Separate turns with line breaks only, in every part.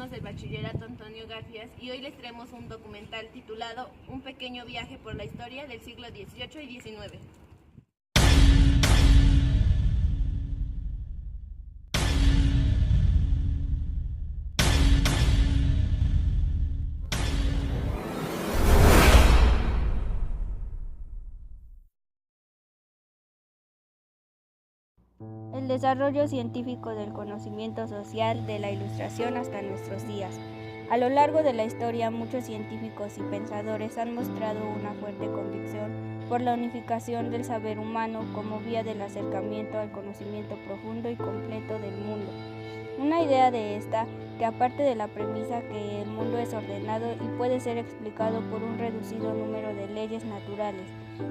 alumnos del Bachillerato Antonio Garfias y hoy les traemos un documental titulado Un pequeño viaje por la historia del siglo XVIII y XIX.
El desarrollo científico del conocimiento social de la Ilustración hasta nuestros días. A lo largo de la historia, muchos científicos y pensadores han mostrado una fuerte convicción por la unificación del saber humano como vía del acercamiento al conocimiento profundo y completo del mundo. Una idea de esta, que aparte de la premisa que el mundo es ordenado y puede ser explicado por un reducido número de leyes naturales,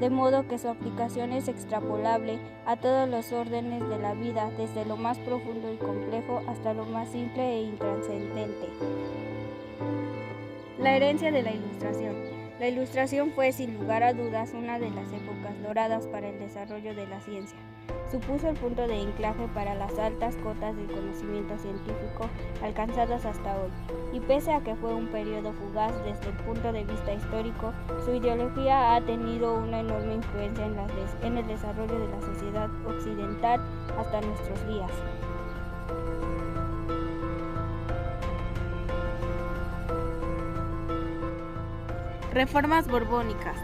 de modo que su aplicación es extrapolable a todos los órdenes de la vida, desde lo más profundo y complejo hasta lo más simple e intrascendente. La herencia de la Ilustración. La Ilustración fue, sin lugar a dudas, una de las épocas doradas para el desarrollo de la ciencia. Supuso el punto de anclaje para las altas cotas del conocimiento científico alcanzadas hasta hoy, y pese a que fue un periodo fugaz desde el punto de vista histórico, su ideología ha tenido una enorme influencia en el desarrollo de la sociedad occidental hasta nuestros días.
Reformas borbónicas.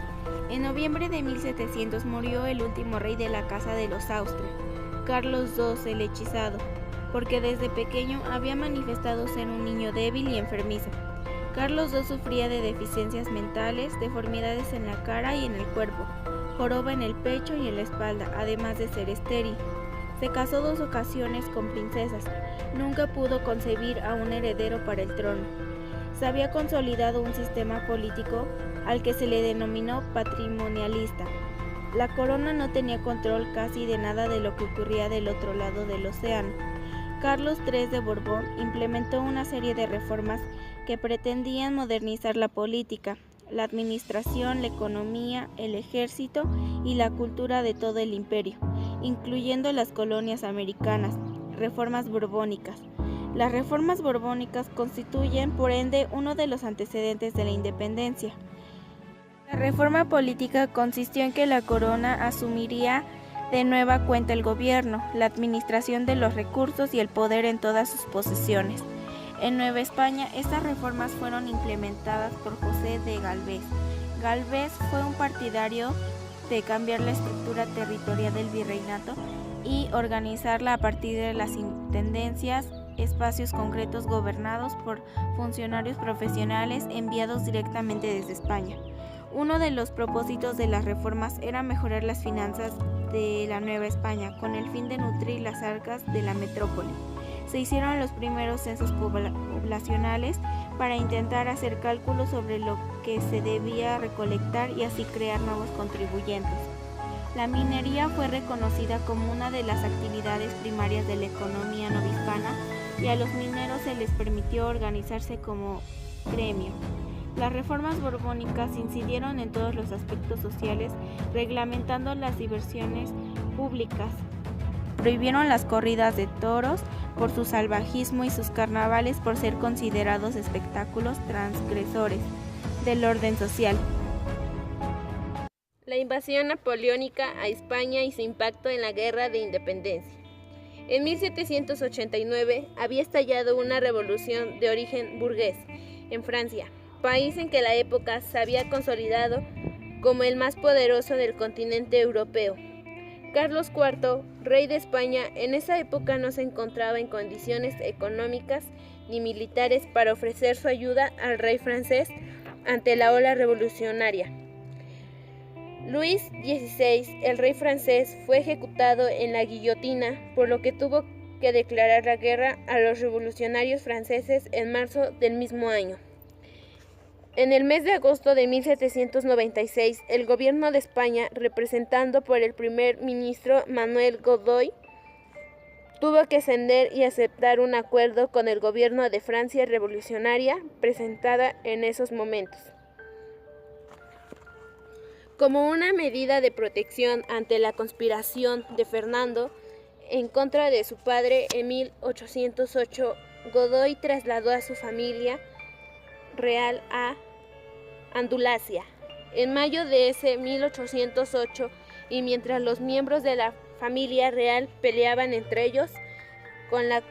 En noviembre de 1700 murió el último rey de la Casa de los Austria, Carlos II el Hechizado, porque desde pequeño había manifestado ser un niño débil y enfermizo. Carlos II sufría de deficiencias mentales, deformidades en la cara y en el cuerpo, joroba en el pecho y en la espalda, además de ser estéril. Se casó 2 ocasiones con princesas, nunca pudo concebir a un heredero para el trono. Se había consolidado un sistema político al que se le denominó patrimonialista. La corona no tenía control casi de nada de lo que ocurría del otro lado del océano. Carlos III de Borbón implementó una serie de reformas que pretendían modernizar la política, la administración, la economía, el ejército y la cultura de todo el imperio, incluyendo las colonias americanas. Reformas borbónicas. Las reformas borbónicas constituyen, por ende, uno de los antecedentes de la independencia. La reforma política consistió en que la corona asumiría de nueva cuenta el gobierno, la administración de los recursos y el poder en todas sus posesiones. En Nueva España, estas reformas fueron implementadas por José de Galvez. Galvez fue un partidario de cambiar la estructura territorial del virreinato y organizarla a partir de las intendencias, espacios concretos gobernados por funcionarios profesionales enviados directamente desde España. Uno de los propósitos de las reformas era mejorar las finanzas de la Nueva España, con el fin de nutrir las arcas de la metrópoli. Se hicieron los primeros censos poblacionales para intentar hacer cálculos sobre lo que se debía recolectar y así crear nuevos contribuyentes. La minería fue reconocida como una de las actividades primarias de la economía novohispana y a los mineros se les permitió organizarse como gremio. Las reformas borbónicas incidieron en todos los aspectos sociales, reglamentando las diversiones públicas. Prohibieron las corridas de toros por su salvajismo y sus carnavales por ser considerados espectáculos transgresores del orden social. La invasión napoleónica a España y su impacto en la Guerra de Independencia. En 1789 había estallado una revolución de origen burgués en Francia, país en que la época se había consolidado como el más poderoso del continente europeo. Carlos IV, rey de España, en esa época no se encontraba en condiciones económicas ni militares para ofrecer su ayuda al rey francés ante la ola revolucionaria. Luis XVI, el rey francés, fue ejecutado en la guillotina, por lo que tuvo que declarar la guerra a los revolucionarios franceses en marzo del mismo año. En el mes de agosto de 1796, el gobierno de España, representado por el primer ministro Manuel Godoy, tuvo que ceder y aceptar un acuerdo con el gobierno de Francia revolucionaria presentada en esos momentos. Como una medida de protección ante la conspiración de Fernando en contra de su padre en 1808, Godoy trasladó a su familia real a Andalucía en mayo de ese 1808, y mientras los miembros de la familia real peleaban entre ellos con la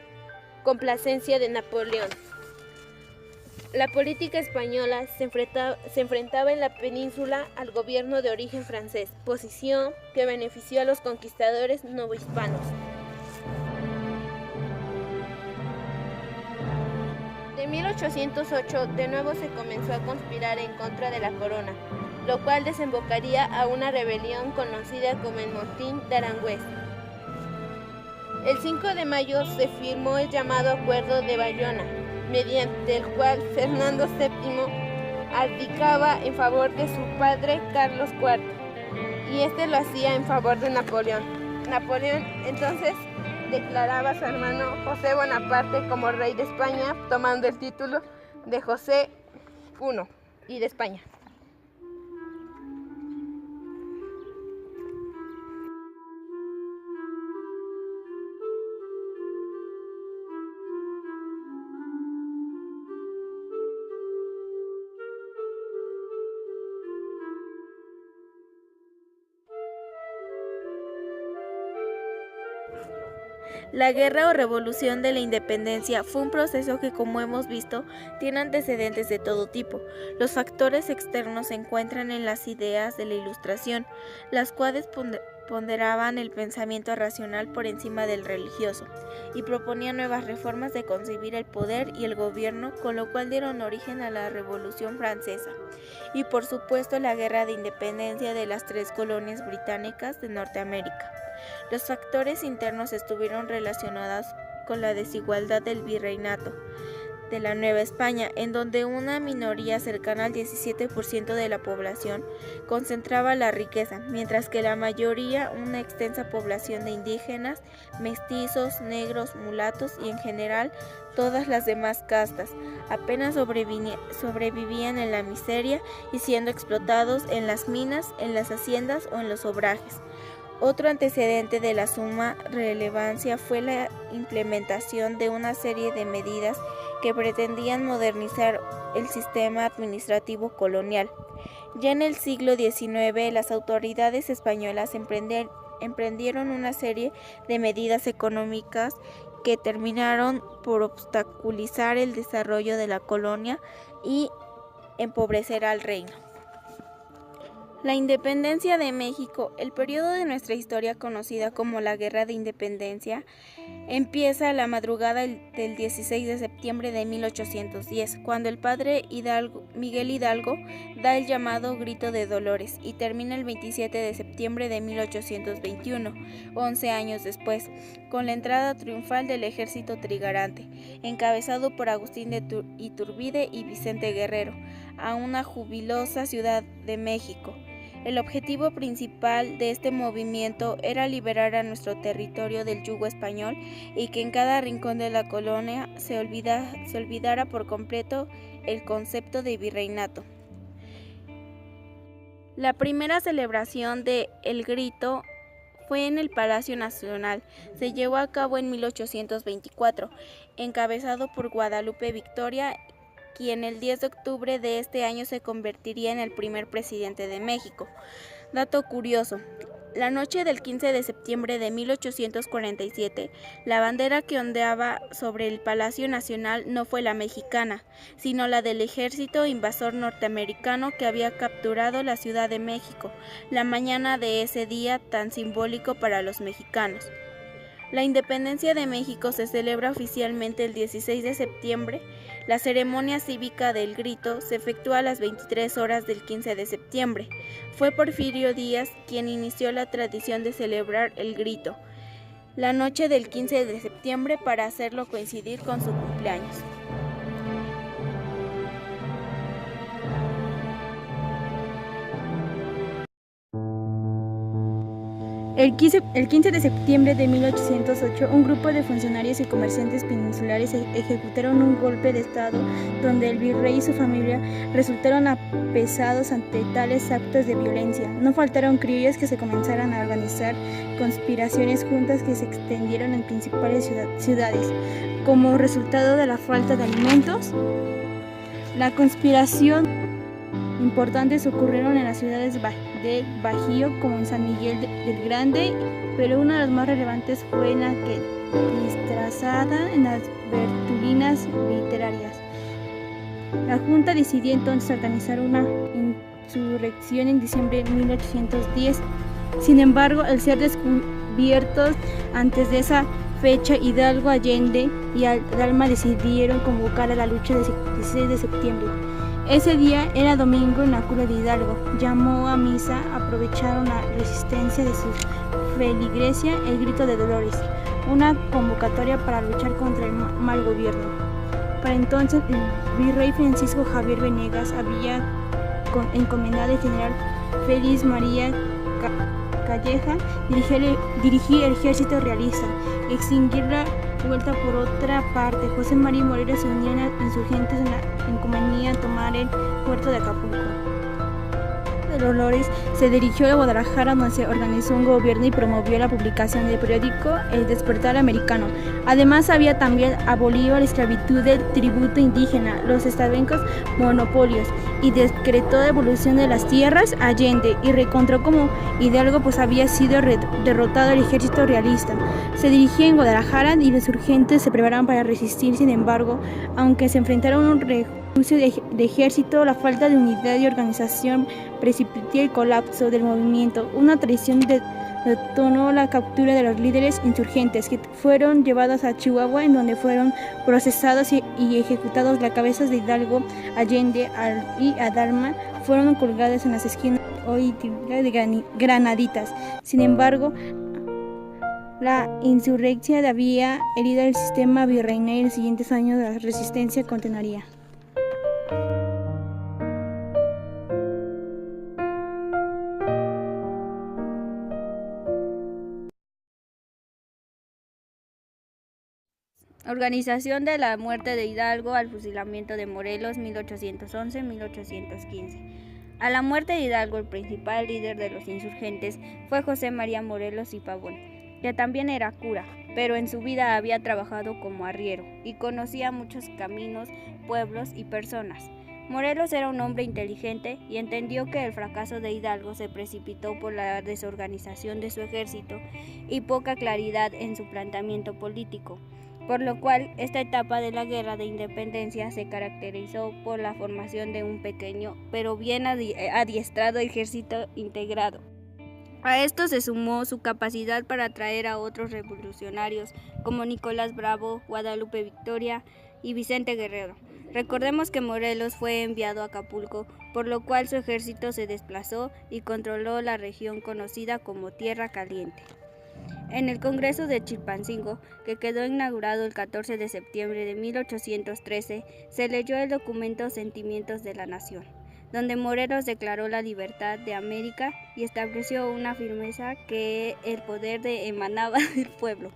complacencia de Napoleón. La política española se enfrentaba en la península al gobierno de origen francés, posición que benefició a los conquistadores novohispanos. En 1808 de nuevo se comenzó a conspirar en contra de la corona, lo cual desembocaría a una rebelión conocida como el Motín de Aranjuez. El 5 de mayo se firmó el llamado Acuerdo de Bayona, mediante el cual Fernando VII abdicaba en favor de su padre Carlos IV, y este lo hacía en favor de Napoleón. Napoleón entonces declaraba a su hermano José Bonaparte como rey de España, tomando el título de José I y de España. La Guerra o Revolución de la Independencia fue un proceso que, como hemos visto, tiene antecedentes de todo tipo. Los factores externos se encuentran en las ideas de la Ilustración, las cuales ponderaban el pensamiento racional por encima del religioso, y proponían nuevas reformas de concebir el poder y el gobierno, con lo cual dieron origen a la Revolución Francesa, y por supuesto la Guerra de Independencia de las 3 colonias británicas de Norteamérica. Los factores internos estuvieron relacionados con la desigualdad del virreinato de la Nueva España, en donde una minoría cercana al 17% de la población concentraba la riqueza, mientras que la mayoría, una extensa población de indígenas, mestizos, negros, mulatos y en general todas las demás castas, apenas sobrevivían en la miseria y siendo explotados en las minas, en las haciendas o en los obrajes. Otro antecedente de la suma relevancia fue la implementación de una serie de medidas que pretendían modernizar el sistema administrativo colonial. Ya en el siglo XIX, las autoridades españolas emprendieron una serie de medidas económicas que terminaron por obstaculizar el desarrollo de la colonia y empobrecer al reino. La independencia de México, el periodo de nuestra historia conocida como la Guerra de Independencia, empieza a la madrugada del 16 de septiembre de 1810, cuando el padre Miguel Hidalgo da el llamado Grito de Dolores, y termina el 27 de septiembre de 1821, 11 años después, con la entrada triunfal del ejército trigarante, encabezado por Agustín de Iturbide y Vicente Guerrero, a una jubilosa Ciudad de México. El objetivo principal de este movimiento era liberar a nuestro territorio del yugo español y que en cada rincón de la colonia se olvidara por completo el concepto de virreinato. La primera celebración de El Grito fue en el Palacio Nacional. Se llevó a cabo en 1824, encabezado por Guadalupe Victoria, quien el 10 de octubre de este año se convertiría en el primer presidente de México. Dato curioso: la noche del 15 de septiembre de 1847, la bandera que ondeaba sobre el Palacio Nacional no fue la mexicana, sino la del ejército invasor norteamericano que había capturado la Ciudad de México la mañana de ese día tan simbólico para los mexicanos. La independencia de México se celebra oficialmente el 16 de septiembre. La ceremonia cívica del Grito se efectúa a las 23 horas del 15 de septiembre. Fue Porfirio Díaz quien inició la tradición de celebrar el Grito la noche del 15 de septiembre para hacerlo coincidir con su cumpleaños.
El 15 de septiembre de 1808, un grupo de funcionarios y comerciantes peninsulares ejecutaron un golpe de estado donde el virrey y su familia resultaron apesados ante tales actos de violencia. No faltaron criollos que se comenzaron a organizar conspiraciones juntas que se extendieron en principales ciudades. Como resultado de la falta de alimentos, la conspiración importantes ocurrieron en las ciudades del Bajío como en San Miguel del Grande, pero una de las más relevantes fue en la que disfrazada en las Bertulinas literarias. La Junta decidió entonces organizar una insurrección en diciembre de 1810. Sin embargo, al ser descubiertos antes de esa fecha, Hidalgo, Allende y Dalma decidieron convocar a la lucha del 16 de septiembre. Ese día era domingo en la cura de Hidalgo. Llamó a misa, aprovecharon la resistencia de su feligresía, el grito de Dolores, una convocatoria para luchar contra el mal gobierno. Para entonces, el virrey Francisco Javier Venegas había encomendado al general Félix María Calleja dirigir el ejército realista, extinguir la vuelta. Por otra parte, José María Morelos se unió a insurgentes en la encomienda a tomar el puerto de Acapulco. De Dolores se dirigió a Guadalajara, donde se organizó un gobierno y promovió la publicación del periódico El Despertar Americano. Además, había también abolido la esclavitud del tributo indígena, los estancos monopolios, y decretó la devolución de las tierras a Allende, y reencontró como Hidalgo pues había sido derrotado el ejército realista. Se dirigía en Guadalajara y los urgentes se preparaban para resistir. Sin embargo, aunque se enfrentaron a un rejuicio de ejército, la falta de unidad y organización precipitó el colapso del movimiento. Una traición detonó la captura de los líderes insurgentes, que fueron llevados a Chihuahua, en donde fueron procesados y ejecutados. Las cabezas de Hidalgo, Allende y Dalma fueron colgadas en las esquinas hoy de Granaditas. Sin embargo, la insurrección había herido el sistema virreinal y en los siguientes años la resistencia continuaría.
Organización de la muerte de Hidalgo al fusilamiento de Morelos 1811-1815. A la muerte de Hidalgo, el principal líder de los insurgentes fue José María Morelos y Pavón, que también era cura, pero en su vida había trabajado como arriero y conocía muchos caminos, pueblos y personas. Morelos era un hombre inteligente y entendió que el fracaso de Hidalgo se precipitó por la desorganización de su ejército y poca claridad en su planteamiento político, por lo cual esta etapa de la Guerra de Independencia se caracterizó por la formación de un pequeño pero bien adiestrado ejército integrado. A esto se sumó su capacidad para atraer a otros revolucionarios como Nicolás Bravo, Guadalupe Victoria y Vicente Guerrero. Recordemos que Morelos fue enviado a Acapulco, por lo cual su ejército se desplazó y controló la región conocida como Tierra Caliente. En el Congreso de Chilpancingo, que quedó inaugurado el 14 de septiembre de 1813, se leyó el documento Sentimientos de la Nación, donde Morelos declaró la libertad de América y estableció una firmeza que el poder emanaba del pueblo.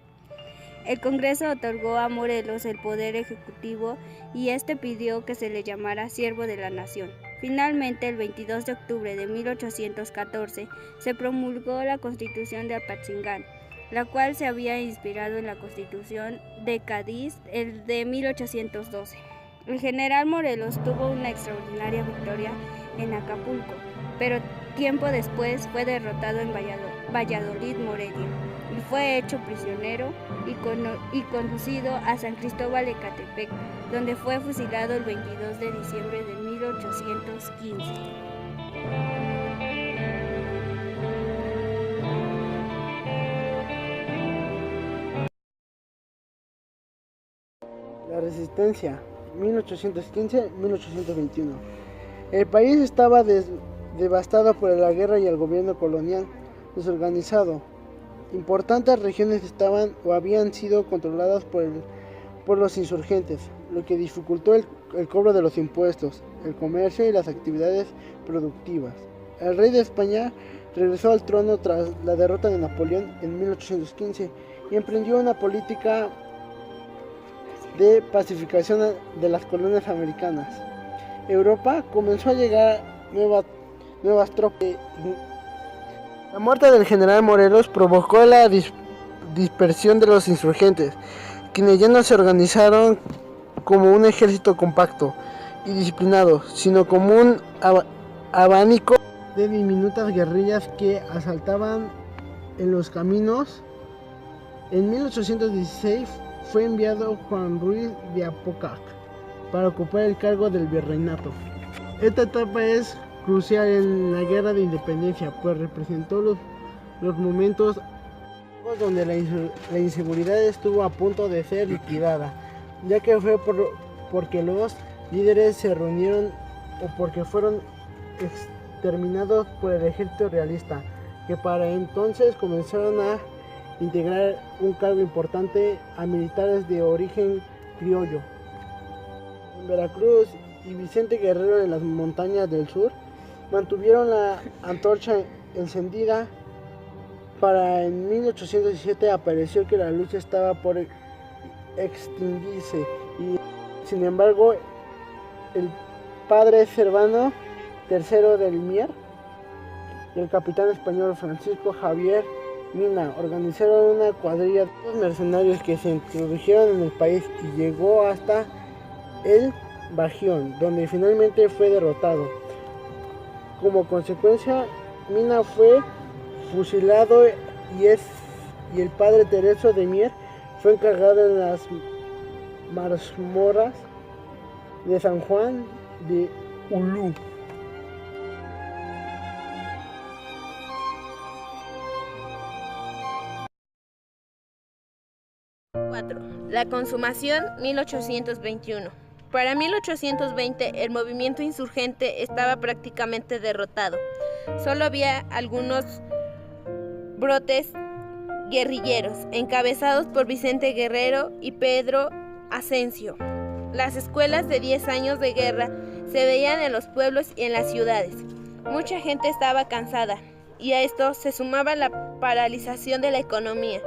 El Congreso otorgó a Morelos el poder ejecutivo y este pidió que se le llamara siervo de la nación. Finalmente, el 22 de octubre de 1814, se promulgó la Constitución de Apatzingán, la cual se había inspirado en la Constitución de Cádiz de 1812. El general Morelos tuvo una extraordinaria victoria en Acapulco, pero tiempo después fue derrotado en Valladolid, Morelia, y fue hecho prisionero y conducido a San Cristóbal de Catepec, donde fue fusilado el 22 de diciembre de 1815.
La resistencia, 1815-1821. El país estaba devastado por la guerra y el gobierno colonial desorganizado. Importantes regiones estaban o habían sido controladas por los insurgentes, lo que dificultó el cobro de los impuestos, el comercio y las actividades productivas. El rey de España regresó al trono tras la derrota de Napoleón en 1815 y emprendió una política de pacificación de las colonias americanas. Europa comenzó a llegar nuevas tropas. La muerte del general Morelos provocó la dispersión de los insurgentes, quienes ya no se organizaron como un ejército compacto y disciplinado, sino como un abanico de diminutas guerrillas que asaltaban en los caminos. En 1816 fue enviado Juan Ruiz de Apocac para ocupar el cargo del virreinato. Esta etapa es crucial en la guerra de independencia, pues representó los momentos donde la inseguridad estuvo a punto de ser liquidada, ya que fue porque los líderes se reunieron o porque fueron exterminados por el ejército realista, que para entonces comenzaron a integrar un cargo importante a militares de origen criollo. En Veracruz y Vicente Guerrero en las montañas del sur mantuvieron la antorcha encendida. Para en 1817 apareció que la lucha estaba por extinguirse y sin embargo el padre Servando III del Mier y el capitán español Francisco Javier Mina organizaron una cuadrilla de mercenarios que se introdujeron en el país y llegó hasta el Bajío, donde finalmente fue derrotado. Como consecuencia, Mina fue fusilado y el padre Tereso de Mier fue encargado en las mazmorras de San Juan de Ulúa.
La consumación 1821. Para 1820 el movimiento insurgente estaba prácticamente derrotado. Solo había algunos brotes guerrilleros, encabezados por Vicente Guerrero y Pedro Asensio. Las escuelas de 10 años de guerra se veían en los pueblos y en las ciudades. Mucha gente estaba cansada, y a esto se sumaba la paralización de la economía.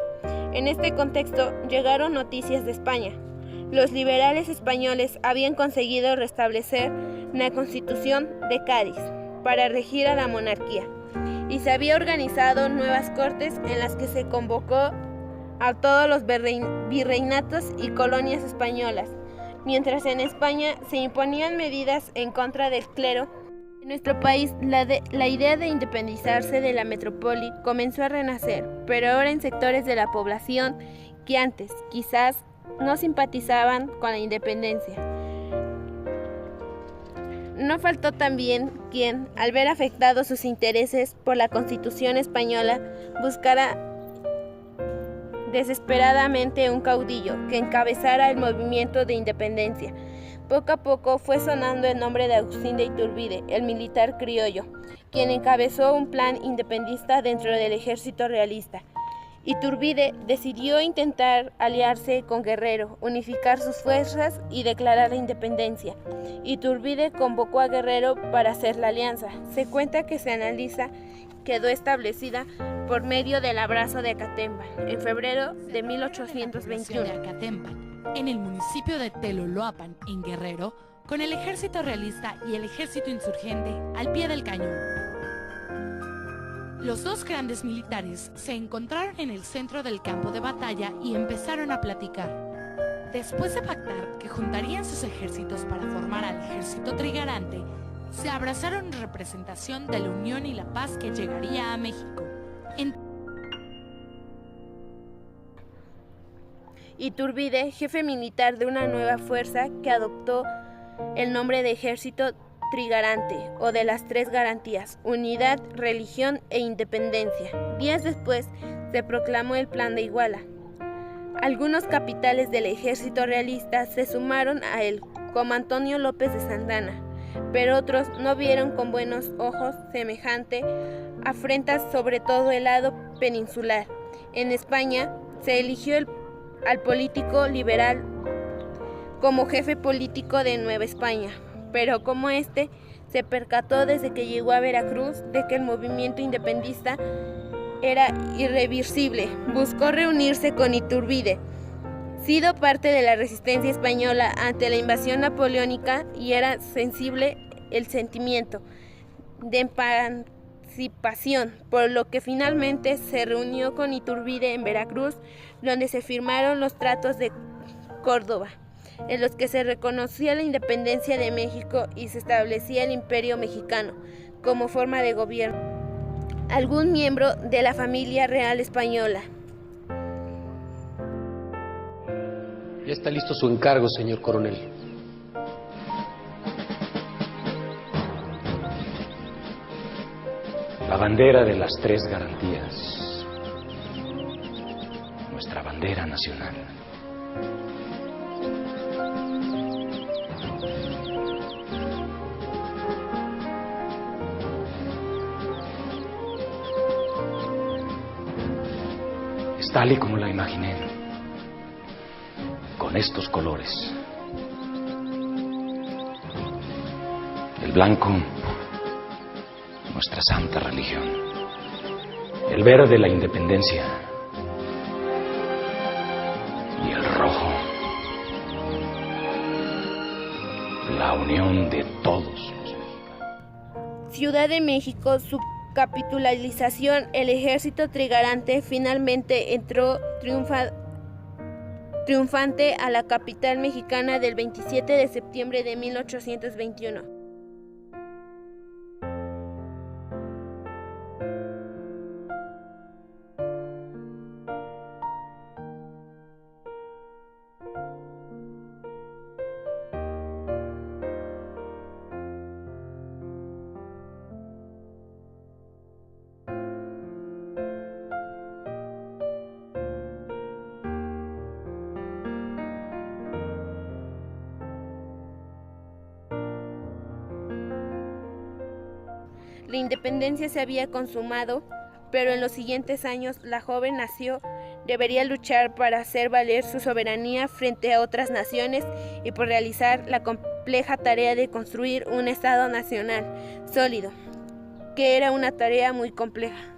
En este contexto llegaron noticias de España. Los liberales españoles habían conseguido restablecer la Constitución de Cádiz para regir a la monarquía, y se había organizado nuevas cortes en las que se convocó a todos los virreinatos y colonias españolas, mientras en España se imponían medidas en contra del clero. En nuestro país, la idea de independizarse de la metrópoli comenzó a renacer, pero ahora en sectores de la población que antes quizás no simpatizaban con la independencia. No faltó también quien, al ver afectados sus intereses por la Constitución española, buscara desesperadamente un caudillo que encabezara el movimiento de independencia. Poco a poco fue sonando el nombre de Agustín de Iturbide, el militar criollo, quien encabezó un plan independentista dentro del ejército realista. Iturbide decidió intentar aliarse con Guerrero, unificar sus fuerzas y declarar la independencia. Iturbide convocó a Guerrero para hacer la alianza. Se cuenta que se analiza quedó establecida por medio del Abrazo de Acatempan en febrero de 1821.
De Acatempan, en el municipio de Teloloapan, en Guerrero, con el ejército realista y el ejército insurgente al pie del cañón. Los dos grandes militares se encontraron en el centro del campo de batalla y empezaron a platicar. Después de pactar que juntarían sus ejércitos para formar al ejército trigarante, se abrazaron en representación de la unión y la paz que llegaría a México.
Iturbide, jefe militar de una nueva fuerza que adoptó el nombre de Ejército Trigarante o de las Tres Garantías: unidad, religión e independencia. Días después se proclamó el Plan de Iguala. Algunos capitales del ejército realista se sumaron a él, como Antonio López de Santana, pero otros no vieron con buenos ojos semejante afrenta, sobre todo el lado peninsular. En España se eligió al político liberal como jefe político de Nueva España, pero como este
se percató desde que llegó a Veracruz de que el movimiento independentista era irreversible. Buscó reunirse con Iturbide, sido parte de la resistencia española ante la invasión napoleónica, y era sensible el sentimiento de emancipación, por lo que finalmente se reunió con Iturbide en Veracruz, donde se firmaron los Tratados de Córdoba, en los que se reconocía la independencia de México y se establecía el Imperio Mexicano como forma de gobierno. Algún miembro de la familia real española.
Ya está listo su encargo, señor coronel. La bandera de las tres garantías. Nuestra bandera nacional. Es tal y como la imaginé, con estos colores. El blanco, nuestra santa religión. El verde, la independencia. Y el rojo, la unión de todos los mexicanos.
Ciudad de México, su capitalización. El ejército trigarante finalmente entró triunfante a la capital mexicana del 27 de septiembre de 1821. La independencia se había consumado, pero en los siguientes años la joven nación debería luchar para hacer valer su soberanía frente a otras naciones y por realizar la compleja tarea de construir un Estado nacional sólido, que era una tarea muy compleja.